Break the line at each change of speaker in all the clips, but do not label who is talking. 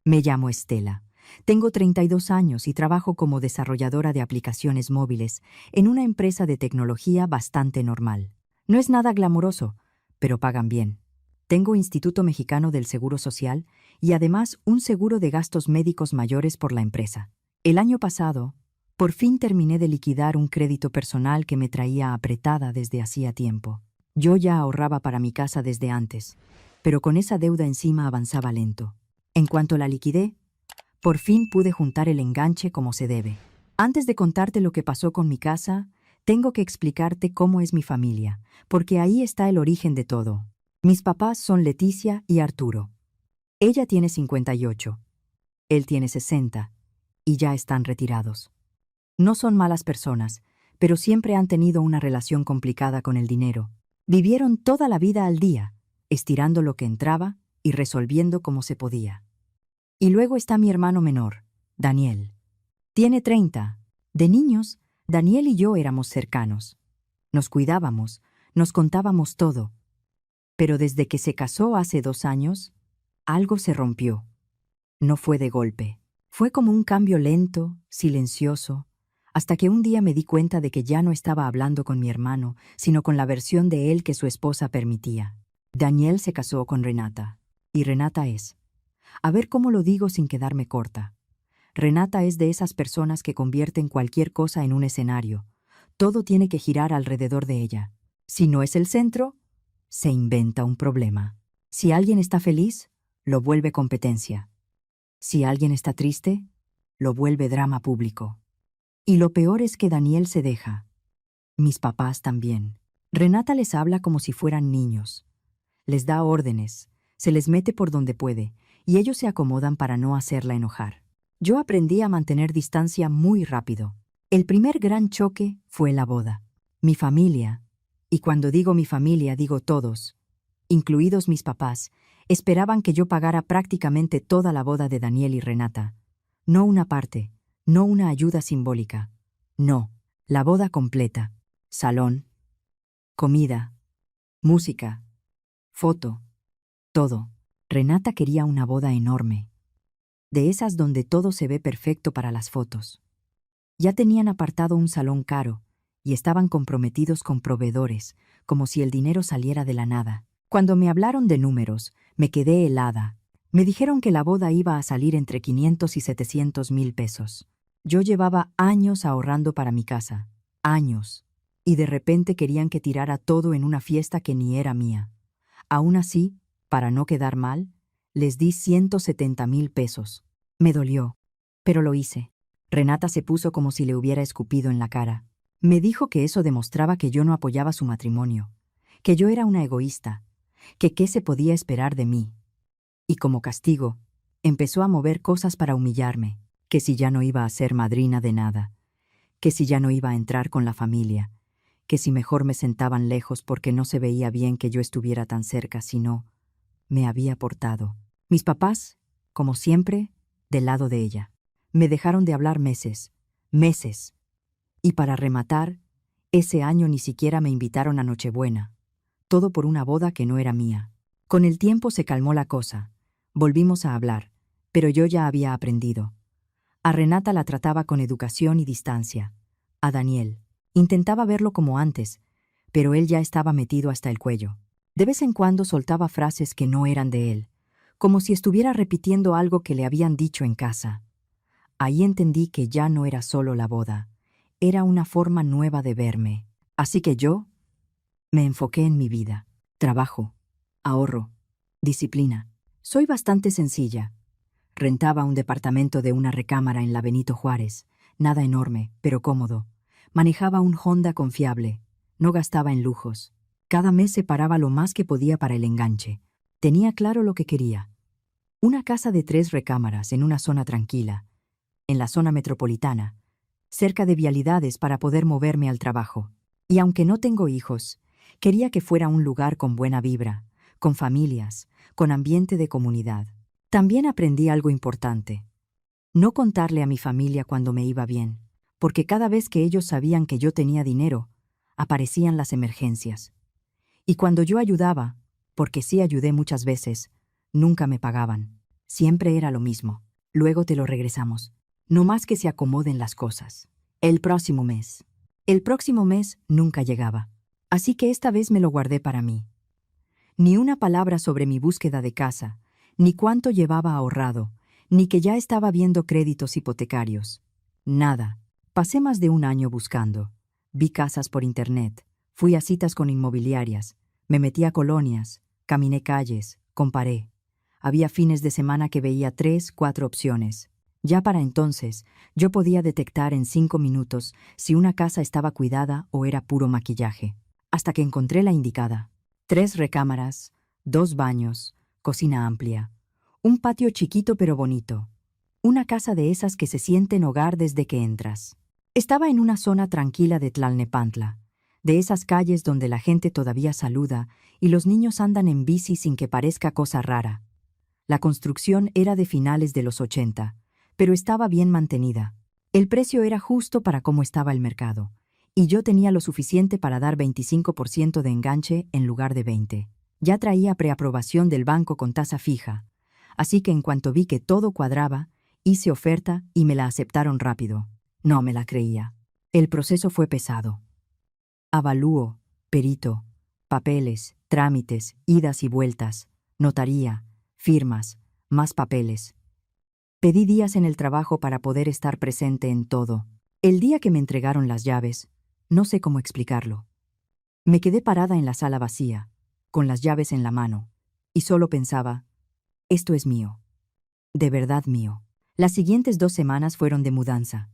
Me llamo Estela. Tengo 32 años y trabajo como desarrolladora de aplicaciones móviles en una empresa de tecnología bastante normal. No es nada glamuroso, pero pagan bien. Tengo Instituto Mexicano del Seguro Social y además un seguro de gastos médicos mayores por la empresa. El año pasado, por fin terminé de liquidar un crédito personal que me traía apretada desde hacía tiempo. Yo ya ahorraba para mi casa desde antes, pero con esa deuda encima avanzaba lento. En cuanto la liquidé, por fin pude juntar el enganche como se debe. Antes de contarte lo que pasó con mi casa, tengo que explicarte cómo es mi familia, porque ahí está el origen de todo. Mis papás son Leticia y Arturo. Ella tiene 58, él tiene 60, y ya están retirados. No son malas personas, pero siempre han tenido una relación complicada con el dinero. Vivieron toda la vida al día, estirando lo que entraba y resolviendo como se podía. Y luego está mi hermano menor, Daniel. Tiene 30. De niños, Daniel y yo éramos cercanos. Nos cuidábamos, nos contábamos todo. Pero desde que se casó hace 2 años, algo se rompió. No fue de golpe. Fue como un cambio lento, silencioso, hasta que un día me di cuenta de que ya no estaba hablando con mi hermano, sino con la versión de él que su esposa permitía. Daniel se casó con Renata, y Renata es... A ver cómo lo digo sin quedarme corta. Renata es de esas personas que convierten cualquier cosa en un escenario. Todo tiene que girar alrededor de ella. Si no es el centro, se inventa un problema. Si alguien está feliz, lo vuelve competencia. Si alguien está triste, lo vuelve drama público. Y lo peor es que Daniel se deja. Mis papás también. Renata les habla como si fueran niños. Les da órdenes, se les mete por donde puede, y ellos se acomodan para no hacerla enojar. Yo aprendí a mantener distancia muy rápido. El primer gran choque fue la boda. Mi familia, y cuando digo mi familia digo todos, incluidos mis papás, esperaban que yo pagara prácticamente toda la boda de Daniel y Renata. No una parte, no una ayuda simbólica. No, la boda completa. Salón, comida, música, foto, todo. Renata quería una boda enorme, de esas donde todo se ve perfecto para las fotos. Ya tenían apartado un salón caro y estaban comprometidos con proveedores, como si el dinero saliera de la nada. Cuando me hablaron de números, me quedé helada. Me dijeron que la boda iba a salir entre 500 y 700,000 pesos. Yo llevaba años ahorrando para mi casa, años, y de repente querían que tirara todo en una fiesta que ni era mía. Aún así, para no quedar mal, les di 170,000 pesos. Me dolió, pero lo hice. Renata se puso como si le hubiera escupido en la cara. Me dijo que eso demostraba que yo no apoyaba su matrimonio, que yo era una egoísta, que qué se podía esperar de mí. Y como castigo, empezó a mover cosas para humillarme, que si ya no iba a ser madrina de nada, que si ya no iba a entrar con la familia, que si mejor me sentaban lejos porque no se veía bien que yo estuviera tan cerca, si no, me había portado. Mis papás, como siempre, del lado de ella. Me dejaron de hablar meses, meses. Y para rematar, ese año ni siquiera me invitaron a Nochebuena. Todo por una boda que no era mía. Con el tiempo se calmó la cosa. Volvimos a hablar, pero yo ya había aprendido. A Renata la trataba con educación y distancia. A Daniel intentaba verlo como antes, pero él ya estaba metido hasta el cuello. De vez en cuando soltaba frases que no eran de él, como si estuviera repitiendo algo que le habían dicho en casa. Ahí entendí que ya no era solo la boda, era una forma nueva de verme. Así que yo me enfoqué en mi vida, trabajo, ahorro, disciplina. Soy bastante sencilla. Rentaba un departamento de una recámara en la Benito Juárez, nada enorme, pero cómodo. Manejaba un Honda confiable, no gastaba en lujos. Cada mes separaba lo más que podía para el enganche. Tenía claro lo que quería. Una casa de 3 recámaras en una zona tranquila, en la zona metropolitana, cerca de vialidades para poder moverme al trabajo. Y aunque no tengo hijos, quería que fuera un lugar con buena vibra, con familias, con ambiente de comunidad. También aprendí algo importante. No contarle a mi familia cuando me iba bien, porque cada vez que ellos sabían que yo tenía dinero, aparecían las emergencias. Y cuando yo ayudaba, porque sí ayudé muchas veces, nunca me pagaban. Siempre era lo mismo. Luego te lo regresamos. No más que se acomoden las cosas. El próximo mes. El próximo mes nunca llegaba. Así que esta vez me lo guardé para mí. Ni una palabra sobre mi búsqueda de casa, ni cuánto llevaba ahorrado, ni que ya estaba viendo créditos hipotecarios. Nada. Pasé más de un año buscando. Vi casas por internet, fui a citas con inmobiliarias, me metí a colonias, caminé calles, comparé. Había fines de semana que veía 3, 4 opciones. Ya para entonces, yo podía detectar en 5 minutos si una casa estaba cuidada o era puro maquillaje. Hasta que encontré la indicada. 3 recámaras, 2 baños, cocina amplia, un patio chiquito pero bonito. Una casa de esas que se sienten hogar desde que entras. Estaba en una zona tranquila de Tlalnepantla, de esas calles donde la gente todavía saluda y los niños andan en bici sin que parezca cosa rara. La construcción era de finales de los 80, pero estaba bien mantenida. El precio era justo para cómo estaba el mercado, y yo tenía lo suficiente para dar 25% de enganche en lugar de 20%. Ya traía preaprobación del banco con tasa fija, así que en cuanto vi que todo cuadraba, hice oferta y me la aceptaron rápido. No me la creía. El proceso fue pesado. Avalúo, perito, papeles, trámites, idas y vueltas, notaría, firmas, más papeles. Pedí días en el trabajo para poder estar presente en todo. El día que me entregaron las llaves, no sé cómo explicarlo. Me quedé parada en la sala vacía, con las llaves en la mano, y solo pensaba, esto es mío. De verdad mío. Las siguientes 2 semanas fueron de mudanza.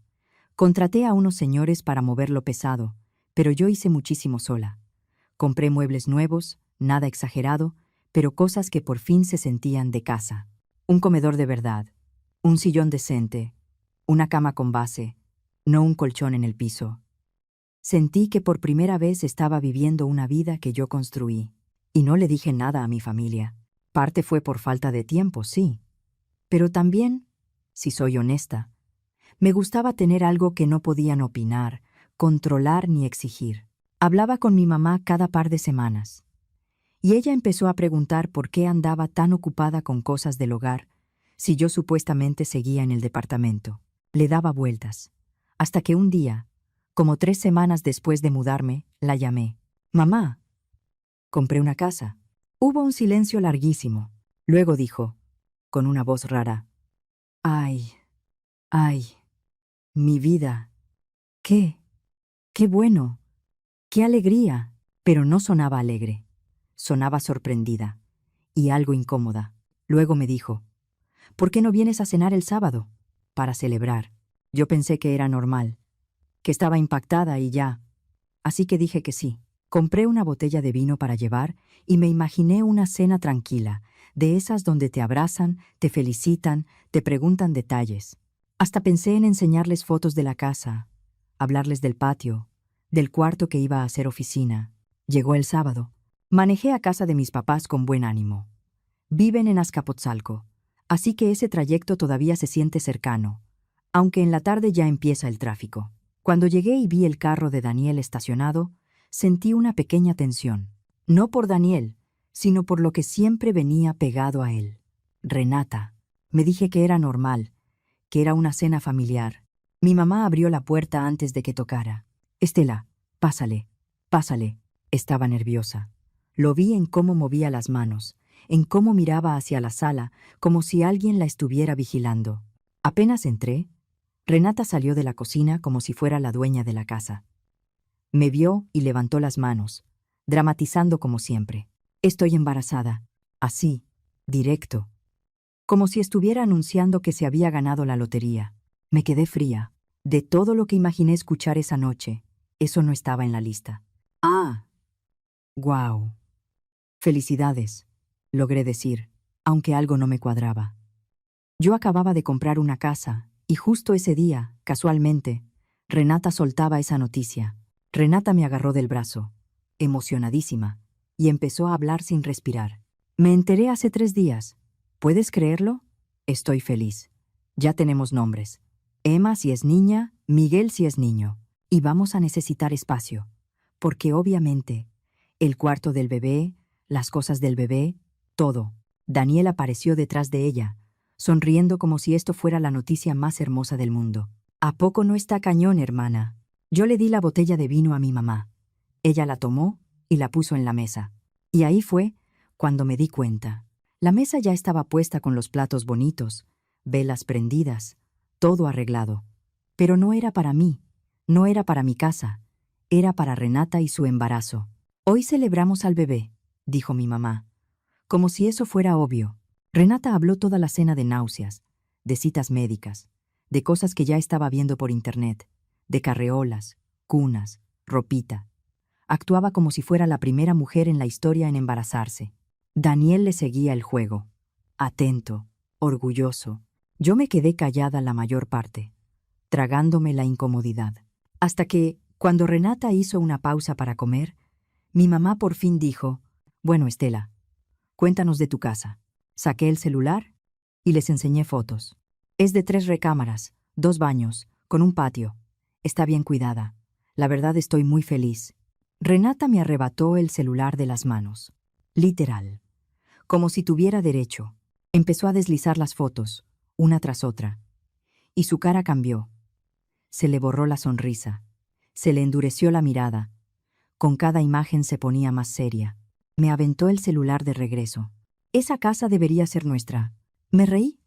Contraté a unos señores para mover lo pesado, pero yo hice muchísimo sola. Compré muebles nuevos, nada exagerado, pero cosas que por fin se sentían de casa. Un comedor de verdad, un sillón decente, una cama con base, no un colchón en el piso. Sentí que por primera vez estaba viviendo una vida que yo construí, y no le dije nada a mi familia. Parte fue por falta de tiempo, sí, pero también, si soy honesta, me gustaba tener algo que no podían opinar, controlar ni exigir. Hablaba con mi mamá cada par de semanas, y ella empezó a preguntar por qué andaba tan ocupada con cosas del hogar, si yo supuestamente seguía en el departamento. Le daba vueltas, hasta que un día, como 3 semanas después de mudarme, la llamé. «Mamá, compré una casa». Hubo un silencio larguísimo. Luego dijo, con una voz rara, «Ay, ay, mi vida. ¿Qué? Qué bueno. Qué alegría». Pero no sonaba alegre. Sonaba sorprendida y algo incómoda. Luego me dijo, «¿Por qué no vienes a cenar el sábado?» Para celebrar. Yo pensé que era normal, que estaba impactada y ya. Así que dije que sí. Compré una botella de vino para llevar y me imaginé una cena tranquila, de esas donde te abrazan, te felicitan, te preguntan detalles. Hasta pensé en enseñarles fotos de la casa, hablarles del patio, del cuarto que iba a ser oficina. Llegó el sábado. Manejé a casa de mis papás con buen ánimo. Viven en Azcapotzalco, así que ese trayecto todavía se siente cercano, aunque en la tarde ya empieza el tráfico. Cuando llegué y vi el carro de Daniel estacionado, sentí una pequeña tensión. No por Daniel, sino por lo que siempre venía pegado a él. Renata. Me dije que era normal, que era una cena familiar. Mi mamá abrió la puerta antes de que tocara. «Estela, pásale, pásale». Estaba nerviosa. Lo vi en cómo movía las manos, en cómo miraba hacia la sala, como si alguien la estuviera vigilando. Apenas entré, Renata salió de la cocina como si fuera la dueña de la casa. Me vio y levantó las manos, dramatizando como siempre. «Estoy embarazada». Así, directo. Como si estuviera anunciando que se había ganado la lotería. Me quedé fría. De todo lo que imaginé escuchar esa noche, eso no estaba en la lista. «Ah, guau. Felicidades», logré decir, aunque algo no me cuadraba. Yo acababa de comprar una casa, y justo ese día, casualmente, Renata soltaba esa noticia. Renata me agarró del brazo, emocionadísima, y empezó a hablar sin respirar. «Me enteré hace 3 días. ¿Puedes creerlo? Estoy feliz. Ya tenemos nombres. Emma si es niña, Miguel si es niño. Y vamos a necesitar espacio. Porque obviamente, el cuarto del bebé, las cosas del bebé, todo». Daniel apareció detrás de ella, sonriendo como si esto fuera la noticia más hermosa del mundo. ¿A poco no está cañón, hermana? Yo le di la botella de vino a mi mamá. Ella la tomó y la puso en la mesa. Y ahí fue cuando me di cuenta. La mesa ya estaba puesta con los platos bonitos, velas prendidas, todo arreglado. Pero no era para mí, no era para mi casa, era para Renata y su embarazo. Hoy celebramos al bebé, dijo mi mamá, como si eso fuera obvio. Renata habló toda la cena de náuseas, de citas médicas, de cosas que ya estaba viendo por internet, de carreolas, cunas, ropita. Actuaba como si fuera la primera mujer en la historia en embarazarse. Daniel le seguía el juego, atento, orgulloso. Yo me quedé callada la mayor parte, tragándome la incomodidad. Hasta que, cuando Renata hizo una pausa para comer, mi mamá por fin dijo: «Bueno, Estela, cuéntanos de tu casa». Saqué el celular y les enseñé fotos. Es de 3 recámaras, 2 baños, con un patio. Está bien cuidada. La verdad estoy muy feliz. Renata me arrebató el celular de las manos. Literal. Como si tuviera derecho. Empezó a deslizar las fotos, una tras otra. Y su cara cambió. Se le borró la sonrisa. Se le endureció la mirada. Con cada imagen se ponía más seria. Me aventó el celular de regreso. Esa casa debería ser nuestra. Me reí,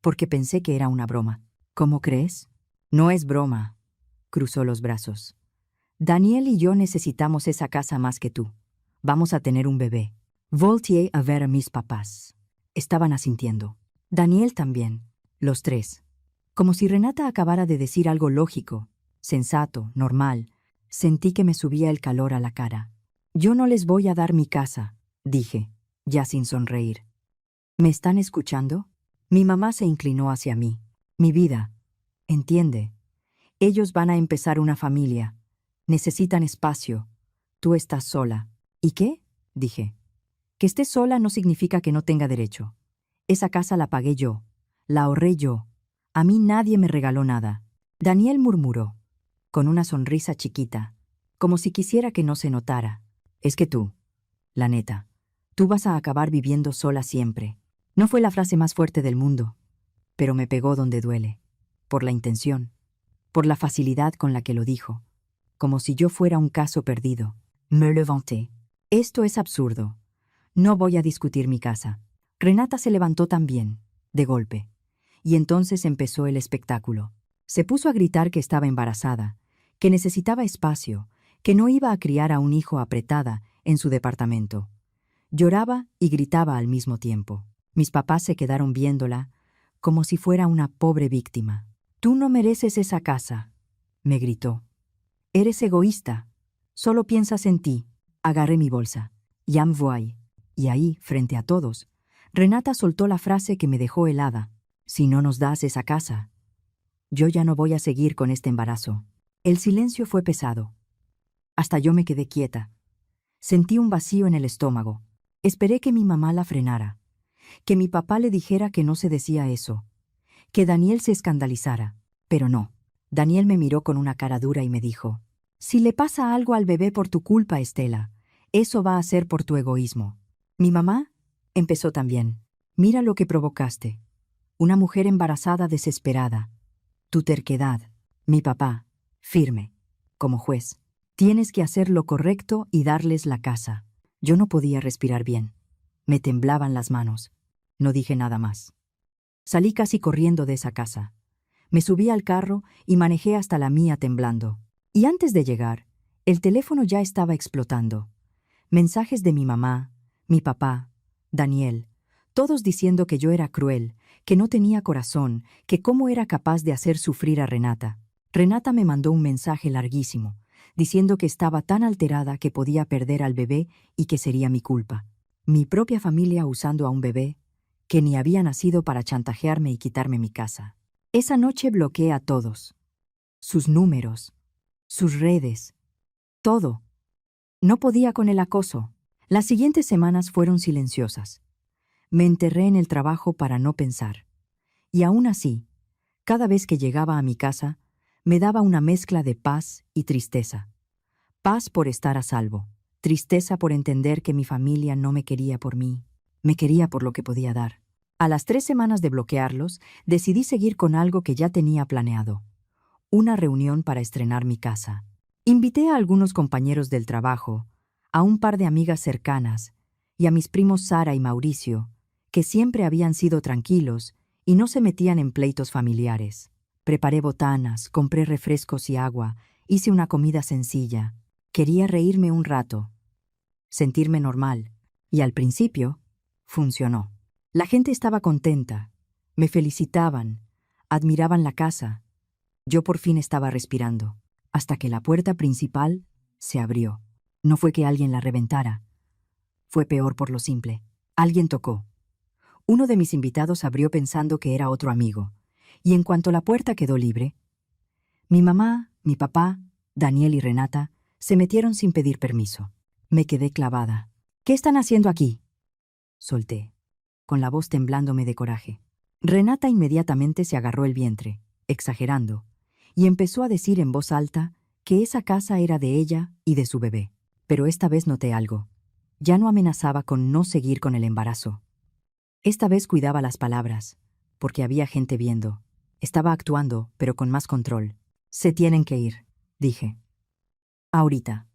porque pensé que era una broma. ¿Cómo crees? No es broma. Cruzó los brazos. Daniel y yo necesitamos esa casa más que tú. Vamos a tener un bebé. Volteé a ver a mis papás. Estaban asintiendo. Daniel también. Los 3. Como si Renata acabara de decir algo lógico, sensato, normal. Sentí que me subía el calor a la cara. Yo no les voy a dar mi casa, dije, ya sin sonreír. ¿Me están escuchando? Mi mamá se inclinó hacia mí. Mi vida. Entiende. Ellos van a empezar una familia. Necesitan espacio. Tú estás sola. ¿Y qué? Dije. Que estés sola no significa que no tenga derecho. Esa casa la pagué yo. La ahorré yo. A mí nadie me regaló nada. Daniel murmuró, con una sonrisa chiquita, como si quisiera que no se notara. Es que tú, la neta, tú vas a acabar viviendo sola siempre. No fue la frase más fuerte del mundo, pero me pegó donde duele. Por la intención. Por la facilidad con la que lo dijo. Como si yo fuera un caso perdido. Me levanté. Esto es absurdo. No voy a discutir mi casa. Renata se levantó también, de golpe. Y entonces empezó el espectáculo. Se puso a gritar que estaba embarazada, que necesitaba espacio, que no iba a criar a un hijo apretada en su departamento. Lloraba y gritaba al mismo tiempo. Mis papás se quedaron viéndola como si fuera una pobre víctima. «Tú no mereces esa casa», me gritó. «Eres egoísta. Solo piensas en ti». Agarré mi bolsa. «Ya me voy». Y ahí, frente a todos, Renata soltó la frase que me dejó helada. «Si no nos das esa casa, yo ya no voy a seguir con este embarazo». El silencio fue pesado. Hasta yo me quedé quieta. Sentí un vacío en el estómago. Esperé que mi mamá la frenara, que mi papá le dijera que no se decía eso, que Daniel se escandalizara. Pero no. Daniel me miró con una cara dura y me dijo: «Si le pasa algo al bebé por tu culpa, Estela, eso va a ser por tu egoísmo». Mi mamá empezó también. «Mira lo que provocaste. Una mujer embarazada desesperada. Tu terquedad». Mi papá, firme, como juez. «Tienes que hacer lo correcto y darles la casa». Yo no podía respirar bien. Me temblaban las manos. No dije nada más. Salí casi corriendo de esa casa. Me subí al carro y manejé hasta la mía temblando. Y antes de llegar, el teléfono ya estaba explotando. Mensajes de mi mamá, mi papá, Daniel, todos diciendo que yo era cruel, que no tenía corazón, que cómo era capaz de hacer sufrir a Renata. Renata me mandó un mensaje larguísimo, diciendo que estaba tan alterada que podía perder al bebé y que sería mi culpa. Mi propia familia usando a un bebé que ni había nacido para chantajearme y quitarme mi casa. Esa noche bloqueé a todos. Sus números, sus redes, todo. No podía con el acoso. Las siguientes semanas fueron silenciosas. Me enterré en el trabajo para no pensar. Y aún así, cada vez que llegaba a mi casa, me daba una mezcla de paz y tristeza. Paz por estar a salvo. Tristeza por entender que mi familia no me quería por mí, me quería por lo que podía dar. A las 3 semanas de bloquearlos, decidí seguir con algo que ya tenía planeado. Una reunión para estrenar mi casa. Invité a algunos compañeros del trabajo, a un par de amigas cercanas y a mis primos Sara y Mauricio, que siempre habían sido tranquilos y no se metían en pleitos familiares. Preparé botanas, compré refrescos y agua, hice una comida sencilla. Quería reírme un rato, sentirme normal, y al principio funcionó. La gente estaba contenta, me felicitaban, admiraban la casa. Yo por fin estaba respirando, hasta que la puerta principal se abrió. No fue que alguien la reventara, fue peor por lo simple. Alguien tocó. Uno de mis invitados abrió pensando que era otro amigo, y en cuanto la puerta quedó libre, mi mamá, mi papá, Daniel y Renata se metieron sin pedir permiso. Me quedé clavada. ¿Qué están haciendo aquí?, solté, con la voz temblándome de coraje. Renata inmediatamente se agarró el vientre, exagerando, y empezó a decir en voz alta que esa casa era de ella y de su bebé. Pero esta vez noté algo. Ya no amenazaba con no seguir con el embarazo. Esta vez cuidaba las palabras, porque había gente viendo. Estaba actuando, pero con más control. Se tienen que ir, dije. Ahorita.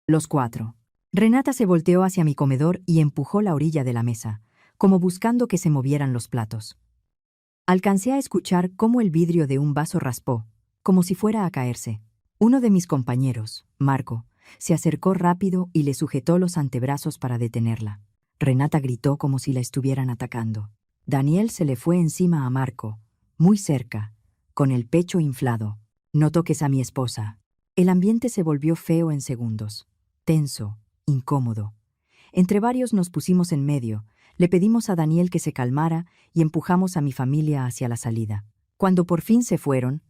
Los 4. Renata se volteó hacia mi comedor y empujó la orilla de la mesa, como buscando que se movieran los platos. Alcancé a escuchar cómo el vidrio de un vaso raspó, como si fuera a caerse. Uno de mis compañeros, Marco, se acercó rápido y le sujetó los antebrazos para detenerla. Renata gritó como si la estuvieran atacando. Daniel se le fue encima a Marco, muy cerca, con el pecho inflado. No toques a mi esposa. El ambiente se volvió feo en segundos. Tenso, incómodo. Entre varios nos pusimos en medio, le pedimos a Daniel que se calmara y empujamos a mi familia hacia la salida. Cuando por fin se fueron,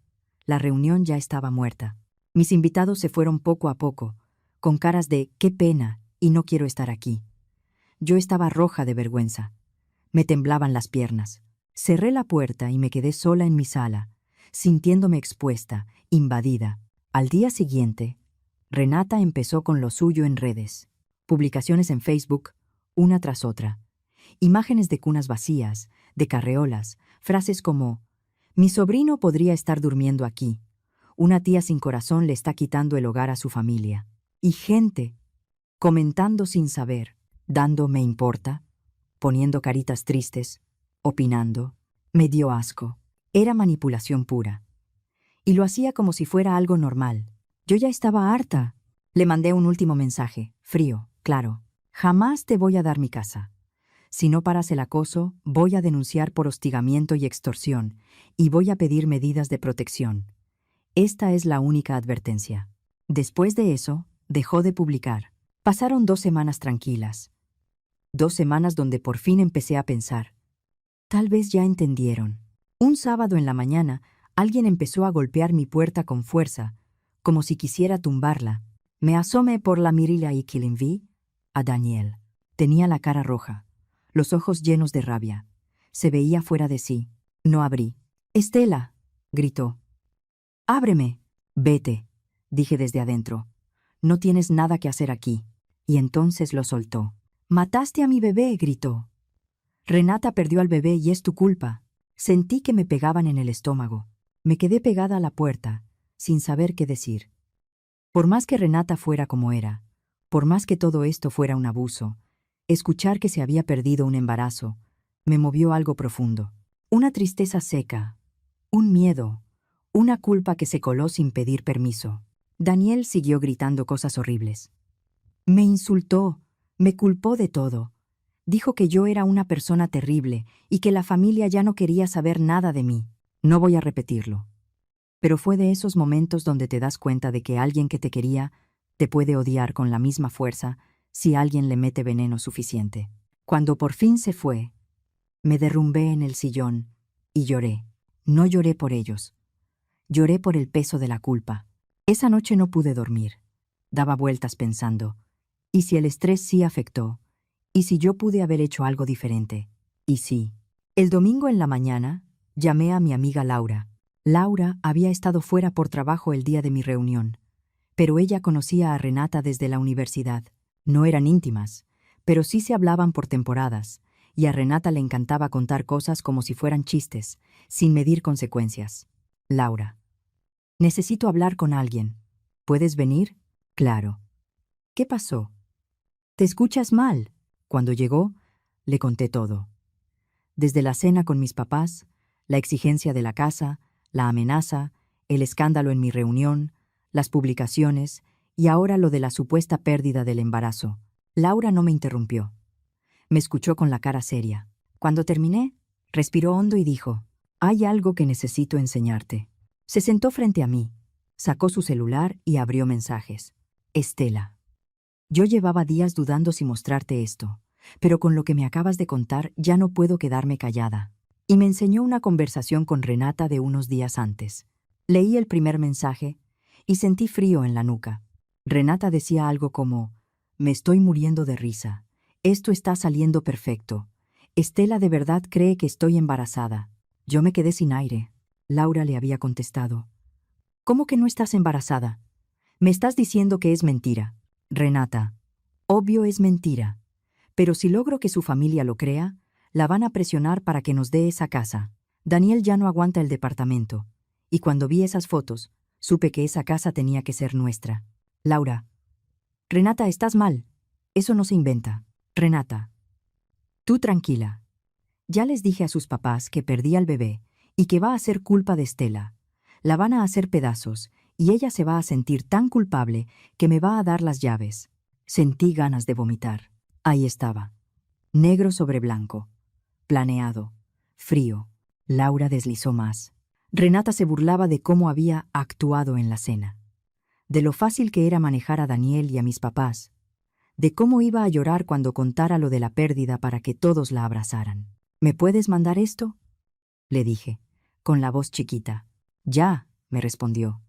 la reunión ya estaba muerta. Mis invitados se fueron poco a poco, con caras de «qué pena» y «no quiero estar aquí». Yo estaba roja de vergüenza. Me temblaban las piernas. Cerré la puerta y me quedé sola en mi sala, sintiéndome expuesta, invadida. Al día siguiente, Renata empezó con lo suyo en redes. Publicaciones en Facebook, una tras otra. Imágenes de cunas vacías, de carreolas, frases como «Mi sobrino podría estar durmiendo aquí. Una tía sin corazón le está quitando el hogar a su familia». Y gente comentando sin saber, dando «me importa», poniendo caritas tristes, opinando. Me dio asco. Era manipulación pura. Y lo hacía como si fuera algo normal. Yo ya estaba harta. Le mandé un último mensaje, frío, claro. Jamás te voy a dar mi casa. Si no paras el acoso, voy a denunciar por hostigamiento y extorsión, y voy a pedir medidas de protección. Esta es la única advertencia. Después de eso, dejó de publicar. Pasaron 2 semanas tranquilas. 2 semanas donde por fin empecé a pensar. Tal vez ya entendieron. Un sábado en la mañana, alguien empezó a golpear mi puerta con fuerza, como si quisiera tumbarla. Me asomé por la mirilla y que le vi a Daniel. Tenía la cara roja, los ojos llenos de rabia. Se veía fuera de sí. No abrí. «Estela», gritó. «Ábreme». «Vete», dije desde adentro. «No tienes nada que hacer aquí». Y entonces lo soltó. «Mataste a mi bebé», gritó. «Renata perdió al bebé y es tu culpa». Sentí que me pegaban en el estómago. Me quedé pegada a la puerta, sin saber qué decir. Por más que Renata fuera como era, por más que todo esto fuera un abuso, escuchar que se había perdido un embarazo me movió algo profundo. Una tristeza seca, un miedo, una culpa que se coló sin pedir permiso. Daniel siguió gritando cosas horribles. Me insultó, me culpó de todo. Dijo que yo era una persona terrible y que la familia ya no quería saber nada de mí. No voy a repetirlo. Pero fue de esos momentos donde te das cuenta de que alguien que te quería te puede odiar con la misma fuerza si alguien le mete veneno suficiente. Cuando por fin se fue, me derrumbé en el sillón y lloré. No lloré por ellos. Lloré por el peso de la culpa. Esa noche no pude dormir. Daba vueltas pensando, ¿y si el estrés sí afectó? ¿Y si yo pude haber hecho algo diferente? Y sí. El domingo en la mañana, llamé a mi amiga Laura. Laura había estado fuera por trabajo el día de mi reunión, pero ella conocía a Renata desde la universidad. No eran íntimas, pero sí se hablaban por temporadas, y a Renata le encantaba contar cosas como si fueran chistes, sin medir consecuencias. Laura. Necesito hablar con alguien. ¿Puedes venir? Claro. ¿Qué pasó? Te escuchas mal. Cuando llegó, le conté todo. Desde la cena con mis papás, la exigencia de la casa, la amenaza, el escándalo en mi reunión, las publicaciones y ahora lo de la supuesta pérdida del embarazo. Laura no me interrumpió. Me escuchó con la cara seria. Cuando terminé, respiró hondo y dijo, «Hay algo que necesito enseñarte». Se sentó frente a mí, sacó su celular y abrió mensajes. Estela. Yo llevaba días dudando si mostrarte esto, pero con lo que me acabas de contar ya no puedo quedarme callada. Y me enseñó una conversación con Renata de unos días antes. Leí el primer mensaje y sentí frío en la nuca. Renata decía algo como, «Me estoy muriendo de risa. Esto está saliendo perfecto. Estela de verdad cree que estoy embarazada». Yo me quedé sin aire. Laura le había contestado, «¿Cómo que no estás embarazada? Me estás diciendo que es mentira». Renata, obvio es mentira. Pero si logro que su familia lo crea, la van a presionar para que nos dé esa casa. Daniel ya no aguanta el departamento. Y cuando vi esas fotos, supe que esa casa tenía que ser nuestra. Laura. Renata, estás mal. Eso no se inventa. Renata. Tú tranquila. Ya les dije a sus papás que perdí al bebé y que va a ser culpa de Estela. La van a hacer pedazos y ella se va a sentir tan culpable que me va a dar las llaves. Sentí ganas de vomitar. Ahí estaba. Negro sobre blanco. Planeado. Frío. Laura deslizó más. Renata se burlaba de cómo había actuado en la cena. De lo fácil que era manejar a Daniel y a mis papás. De cómo iba a llorar cuando contara lo de la pérdida para que todos la abrazaran. ¿Me puedes mandar esto?, le dije, con la voz chiquita. Ya, me respondió.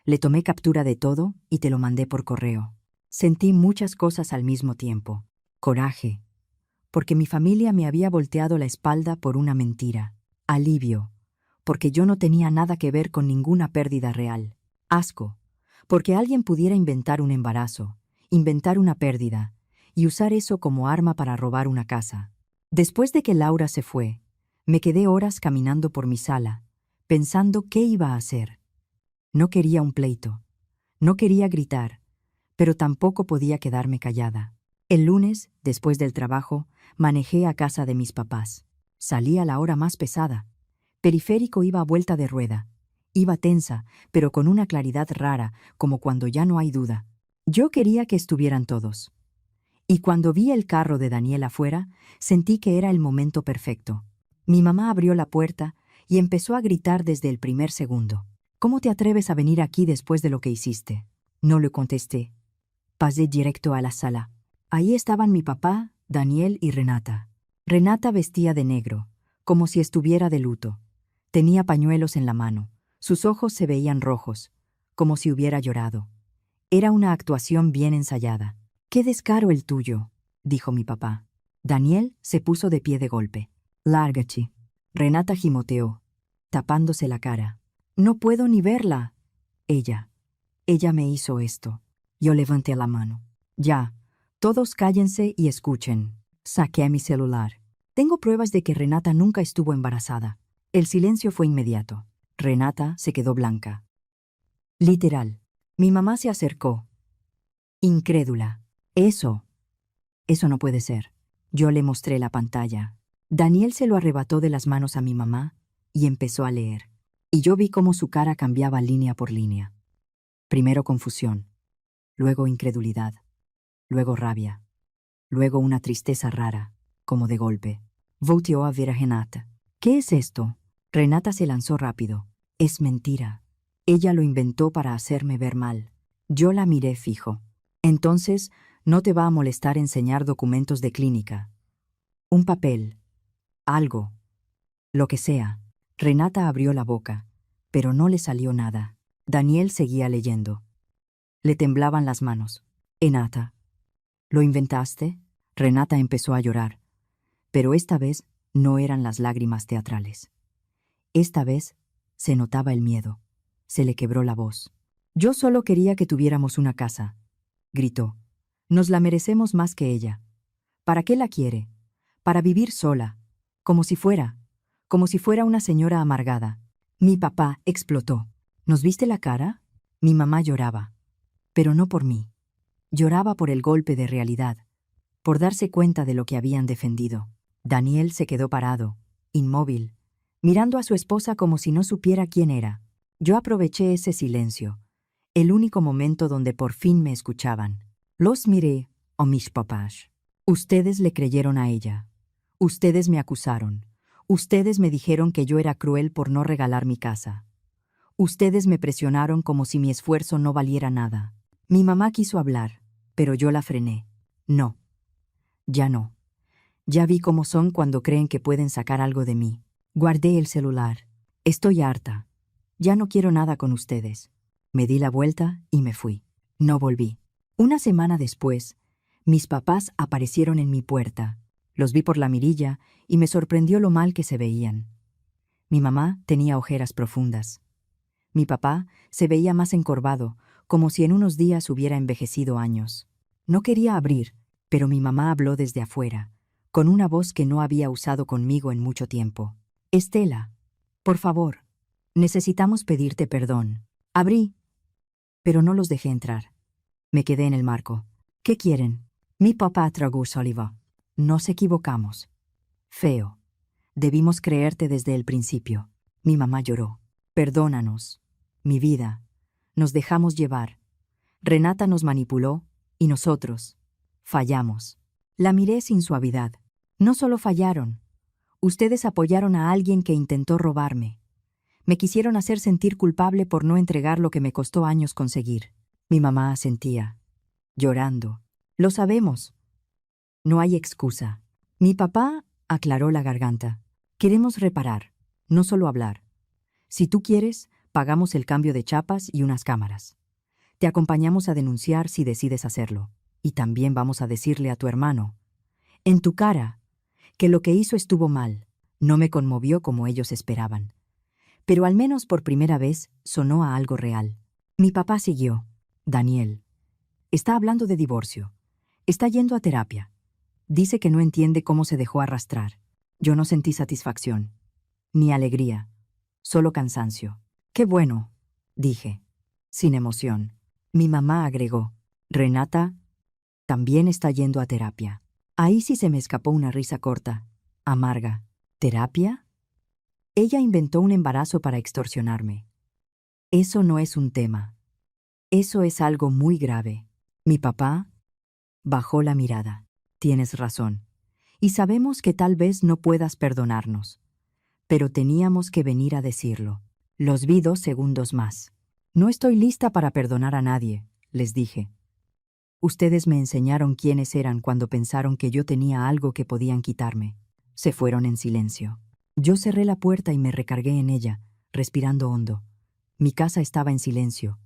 Le tomé captura de todo y te lo mandé por correo. Sentí muchas cosas al mismo tiempo. Coraje, porque mi familia me había volteado la espalda por una mentira. Alivio, porque yo no tenía nada que ver con ninguna pérdida real. Asco, porque alguien pudiera inventar un embarazo, inventar una pérdida, y usar eso como arma para robar una casa. Después de que Laura se fue, me quedé horas caminando por mi sala, pensando qué iba a hacer. No quería un pleito, no quería gritar, pero tampoco podía quedarme callada. El lunes, después del trabajo, manejé a casa de mis papás. Salí a la hora más pesada. Periférico iba a vuelta de rueda. Iba tensa, pero con una claridad rara, como cuando ya no hay duda. Yo quería que estuvieran todos. Y cuando vi el carro de Daniel afuera, sentí que era el momento perfecto. Mi mamá abrió la puerta y empezó a gritar desde el primer segundo. «¿Cómo te atreves a venir aquí después de lo que hiciste?». No le contesté. Pasé directo a la sala. Ahí estaban mi papá, Daniel y Renata. Renata vestía de negro, como si estuviera de luto. Tenía pañuelos en la mano. Sus ojos se veían rojos, como si hubiera llorado. Era una actuación bien ensayada. «Qué descaro el tuyo», dijo mi papá. Daniel se puso de pie de golpe. «Lárgate». Renata gimoteó, tapándose la cara. «No puedo ni verla». Ella me hizo esto». Yo levanté la mano. «Ya, todos cállense y escuchen». Saqué mi celular. Tengo pruebas de que Renata nunca estuvo embarazada. El silencio fue inmediato. Renata se quedó blanca. Literal. Mi mamá se acercó. Incrédula. Eso no puede ser». Yo le mostré la pantalla. Daniel se lo arrebató de las manos a mi mamá y empezó a leer. Y yo vi cómo su cara cambiaba línea por línea. Primero confusión, luego incredulidad, luego rabia, luego una tristeza rara, como de golpe. Volteó a ver a Renata. «¿Qué es esto?». Renata se lanzó rápido. «Es mentira. Ella lo inventó para hacerme ver mal». Yo la miré fijo. «Entonces, no te va a molestar enseñar documentos de clínica. Un papel. Algo. Lo que sea». Renata abrió la boca, pero no le salió nada. Daniel seguía leyendo. Le temblaban las manos. «Renata, ¿lo inventaste?». Renata empezó a llorar, pero esta vez no eran las lágrimas teatrales. Esta vez se notaba el miedo. Se le quebró la voz. «Yo solo quería que tuviéramos una casa», gritó. «Nos la merecemos más que ella». «¿Para qué la quiere? para vivir sola, como si fuera una señora amargada. Mi papá explotó. ¿Nos viste la cara? Mi mamá lloraba. Pero no por mí. Lloraba por el golpe de realidad, por darse cuenta de lo que habían defendido. Daniel se quedó parado, inmóvil, mirando a su esposa como si no supiera quién era. Yo aproveché ese silencio, el único momento donde por fin me escuchaban. Los miré, oh mis papás. Ustedes le creyeron a ella. Ustedes me acusaron. Ustedes me dijeron que yo era cruel por no regalar mi casa. Ustedes me presionaron como si mi esfuerzo no valiera nada. Mi mamá quiso hablar, pero yo la frené. No. Ya no. Ya vi cómo son cuando creen que pueden sacar algo de mí. Guardé el celular. Estoy harta. Ya no quiero nada con ustedes. Me di la vuelta y me fui. No volví. Una semana después, mis papás aparecieron en mi puerta. Los vi por la mirilla y me sorprendió lo mal que se veían. Mi mamá tenía ojeras profundas. Mi papá se veía más encorvado, como si en unos días hubiera envejecido años. No quería abrir, pero mi mamá habló desde afuera, con una voz que no había usado conmigo en mucho tiempo. Estela, por favor, necesitamos pedirte perdón. Abrí, pero no los dejé entrar. Me quedé en el marco. ¿Qué quieren? Mi papá tragó saliva. Nos equivocamos. Feo. Debimos creerte desde el principio. Mi mamá lloró. Perdónanos. Mi vida. Nos dejamos llevar. Renata nos manipuló y nosotros fallamos. La miré sin suavidad. No solo fallaron. Ustedes apoyaron a alguien que intentó robarme. Me quisieron hacer sentir culpable por no entregar lo que me costó años conseguir. Mi mamá asentía, llorando. Lo sabemos. No hay excusa. Mi papá aclaró la garganta. Queremos reparar, no solo hablar. Si tú quieres, pagamos el cambio de chapas y unas cámaras. Te acompañamos a denunciar si decides hacerlo. Y también vamos a decirle a tu hermano, en tu cara, que lo que hizo estuvo mal. No me conmovió como ellos esperaban. Pero al menos por primera vez sonó a algo real. Mi papá siguió. Daniel. Está hablando de divorcio. Está yendo a terapia. Dice que no entiende cómo se dejó arrastrar. Yo no sentí satisfacción. Ni alegría. Solo cansancio. Qué bueno, dije. Sin emoción. Mi mamá agregó. Renata también está yendo a terapia. Ahí sí se me escapó una risa corta, amarga. ¿Terapia? Ella inventó un embarazo para extorsionarme. Eso no es un tema. Eso es algo muy grave. Mi papá bajó la mirada. Tienes razón. Y sabemos que tal vez no puedas perdonarnos. Pero teníamos que venir a decirlo. Los vi 2 segundos más. No estoy lista para perdonar a nadie, les dije. Ustedes me enseñaron quiénes eran cuando pensaron que yo tenía algo que podían quitarme. Se fueron en silencio. Yo cerré la puerta y me recargué en ella, respirando hondo. Mi casa estaba en silencio.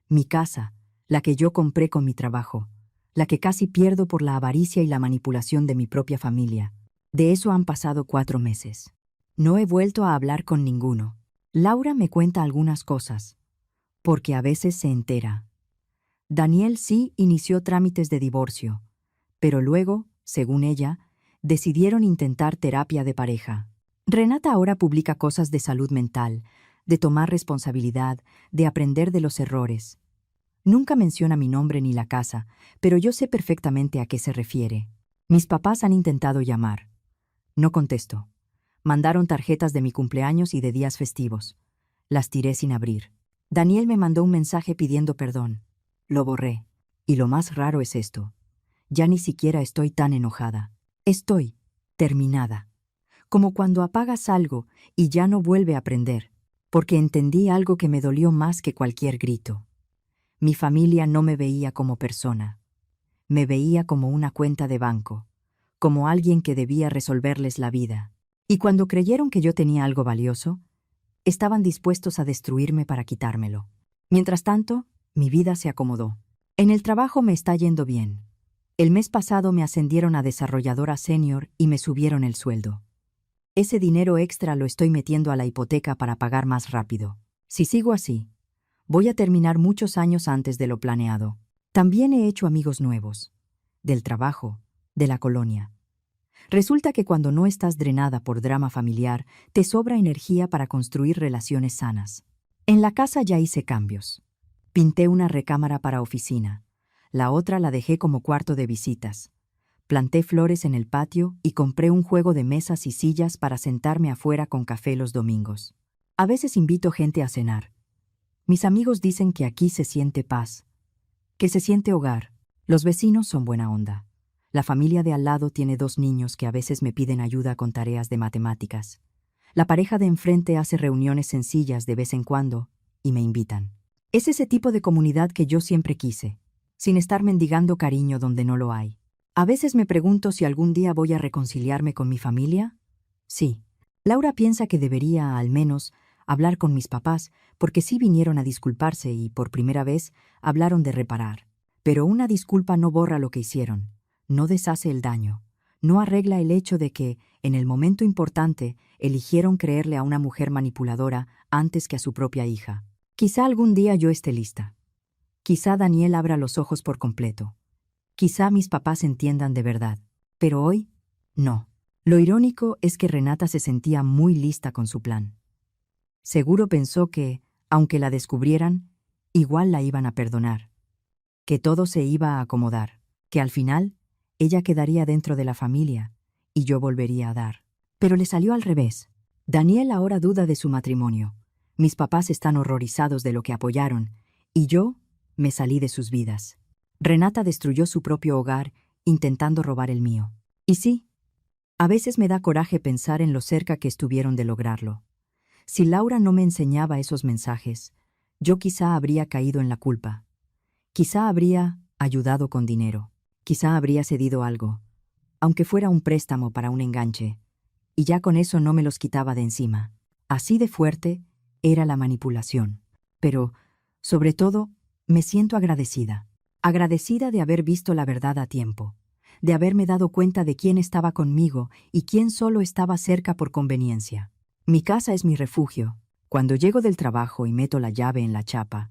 Mi casa, la que yo compré con mi trabajo, la que casi pierdo por la avaricia y la manipulación de mi propia familia. De eso han pasado 4 meses. No he vuelto a hablar con ninguno. Laura me cuenta algunas cosas, porque a veces se entera. Daniel sí inició trámites de divorcio, pero luego, según ella, decidieron intentar terapia de pareja. Renata ahora publica cosas de salud mental, de tomar responsabilidad, de aprender de los errores. Nunca menciona mi nombre ni la casa, pero yo sé perfectamente a qué se refiere. Mis papás han intentado llamar. No contesto. Mandaron tarjetas de mi cumpleaños y de días festivos. Las tiré sin abrir. Daniel me mandó un mensaje pidiendo perdón. Lo borré. Y lo más raro es esto. Ya ni siquiera estoy tan enojada. Estoy terminada. Como cuando apagas algo y ya no vuelve a prender, porque entendí algo que me dolió más que cualquier grito. Mi familia no me veía como persona. Me veía como una cuenta de banco, como alguien que debía resolverles la vida. Y cuando creyeron que yo tenía algo valioso, estaban dispuestos a destruirme para quitármelo. Mientras tanto, mi vida se acomodó. En el trabajo me está yendo bien. El mes pasado me ascendieron a desarrolladora senior y me subieron el sueldo. Ese dinero extra lo estoy metiendo a la hipoteca para pagar más rápido. Si sigo así, voy a terminar muchos años antes de lo planeado. También he hecho amigos nuevos. Del trabajo, de la colonia. Resulta que cuando no estás drenada por drama familiar, te sobra energía para construir relaciones sanas. En la casa ya hice cambios. Pinté una recámara para oficina. La otra la dejé como cuarto de visitas. Planté flores en el patio y compré un juego de mesas y sillas para sentarme afuera con café los domingos. A veces invito gente a cenar. Mis amigos dicen que aquí se siente paz, que se siente hogar. Los vecinos son buena onda. La familia de al lado tiene 2 niños que a veces me piden ayuda con tareas de matemáticas. La pareja de enfrente hace reuniones sencillas de vez en cuando y me invitan. Es ese tipo de comunidad que yo siempre quise, sin estar mendigando cariño donde no lo hay. A veces me pregunto si algún día voy a reconciliarme con mi familia. Sí. Laura piensa que debería, al menos, hablar con mis papás, porque sí vinieron a disculparse y, por primera vez, hablaron de reparar. Pero una disculpa no borra lo que hicieron, no deshace el daño, no arregla el hecho de que, en el momento importante, eligieron creerle a una mujer manipuladora antes que a su propia hija. Quizá algún día yo esté lista. Quizá Daniel abra los ojos por completo. Quizá mis papás entiendan de verdad. Pero hoy, no. Lo irónico es que Renata se sentía muy lista con su plan. Seguro pensó que, aunque la descubrieran, igual la iban a perdonar, que todo se iba a acomodar, que al final ella quedaría dentro de la familia y yo volvería a dar. Pero le salió al revés. Daniel ahora duda de su matrimonio. Mis papás están horrorizados de lo que apoyaron y yo me salí de sus vidas. Renata destruyó su propio hogar intentando robar el mío. Y sí, a veces me da coraje pensar en lo cerca que estuvieron de lograrlo. Si Laura no me enseñaba esos mensajes, yo quizá habría caído en la culpa. Quizá habría ayudado con dinero. Quizá habría cedido algo, aunque fuera un préstamo para un enganche, y ya con eso no me los quitaba de encima. Así de fuerte era la manipulación. Pero, sobre todo, me siento agradecida. Agradecida de haber visto la verdad a tiempo, de haberme dado cuenta de quién estaba conmigo y quién solo estaba cerca por conveniencia. Mi casa es mi refugio. Cuando llego del trabajo y meto la llave en la chapa,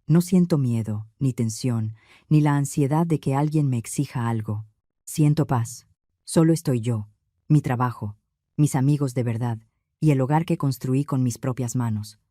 no siento miedo, ni tensión, ni la ansiedad de que alguien me exija algo. Siento paz. Solo estoy yo, mi trabajo, mis amigos de verdad y el hogar que construí con mis propias manos.